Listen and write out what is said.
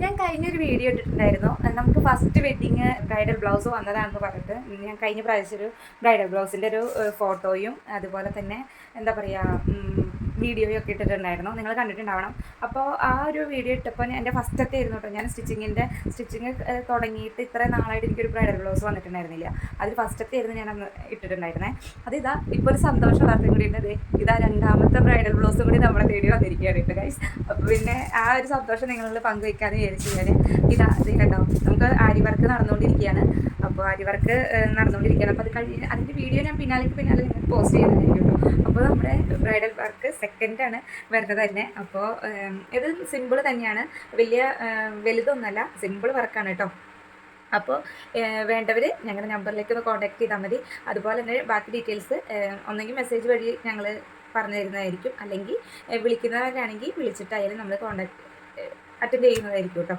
ഞാൻ കഴിഞ്ഞൊരു വീഡിയോ ഇട്ടിട്ടുണ്ടായിരുന്നു. നമുക്ക് ഫസ്റ്റ് വെഡ്ഡിങ് ബ്രൈഡൽ ബ്ലൗസ് വന്നതാണെന്ന് പറഞ്ഞിട്ട് ഞാൻ കഴിഞ്ഞ പ്രാവശ്യം ഒരു ബ്രൈഡൽ ബ്ലൗസിൻ്റെ ഒരു ഫോട്ടോയും അതുപോലെ തന്നെ എന്താ പറയുക വീഡിയോയും ഒക്കെ ഇട്ടിട്ടുണ്ടായിരുന്നു. നിങ്ങൾ കണ്ടിട്ടുണ്ടാവണം. അപ്പോൾ ആ ഒരു വീഡിയോ ഇട്ടപ്പോൾ എൻ്റെ ഫസ്റ്റത്തെ ആയിരുന്നു കേട്ടോ. ഞാൻ സ്റ്റിച്ചിങ് തുടങ്ങിയിട്ട് ഇത്ര നാളായിട്ട് എനിക്കൊരു ബ്രൈഡൽ ബ്ലൗസ് വന്നിട്ടുണ്ടായിരുന്നില്ല. അതിൽ ഫസ്റ്റത്തെ ആയിരുന്നു ഞാൻ അന്ന് ഇട്ടിട്ടുണ്ടായിരുന്നത്. അതിതാ ഇപ്പോൾ ഒരു സന്തോഷ വാർത്തയും കൂടി ഉണ്ട്. ഇതാ രണ്ടാമത്തെ ബ്രൈഡൽ ബ്ലൗസും കൂടി നമ്മളെ തേടി വന്നിരിക്കുകയാണ് കേട്ടോ ഗൈസ്. അപ്പോൾ പിന്നെ ആ ഒരു സന്തോഷം നിങ്ങളിൽ പങ്കുവയ്ക്കാമെന്ന് വിചാരിച്ചു ഞാൻ. ഇത് കേട്ടോ, നമുക്ക് ആരി വർക്ക് നടന്നുകൊണ്ടിരിക്കുകയാണ്. അപ്പോൾ ആരി വർക്ക് നടന്നുകൊണ്ടിരിക്കുകയാണ്. അപ്പോൾ അതിൻ്റെ വീഡിയോ ഞാൻ പിന്നാലെ പോസ്റ്റ് ചെയ്യുന്നതായിരിക്കും കേട്ടോ. അപ്പോൾ നമ്മുടെ ബ്രൈഡൽ വർക്ക് സെക്കൻഡാണ് വരുന്നത് തന്നെ. അപ്പോൾ ഇത് സിമ്പിൾ തന്നെയാണ്, വലിയ വലുതൊന്നുമല്ല, സിമ്പിൾ വർക്കാണ് കേട്ടോ. അപ്പോൾ വേണ്ടവർ ഞങ്ങളുടെ നമ്പറിലേക്ക് ഒന്ന് കോൺടാക്ട് ചെയ്താൽ മതി. അതുപോലെ തന്നെ ബാക്കി ഡീറ്റെയിൽസ് ഒന്നെങ്കിൽ മെസ്സേജ് വഴി ഞങ്ങൾ പറഞ്ഞു തരുന്നതായിരിക്കും, അല്ലെങ്കിൽ വിളിക്കുന്നവരാണെങ്കിൽ വിളിച്ചിട്ടായാലും നമ്മൾ അറ്റൻഡ് ചെയ്യുന്നതായിരിക്കും കേട്ടോ.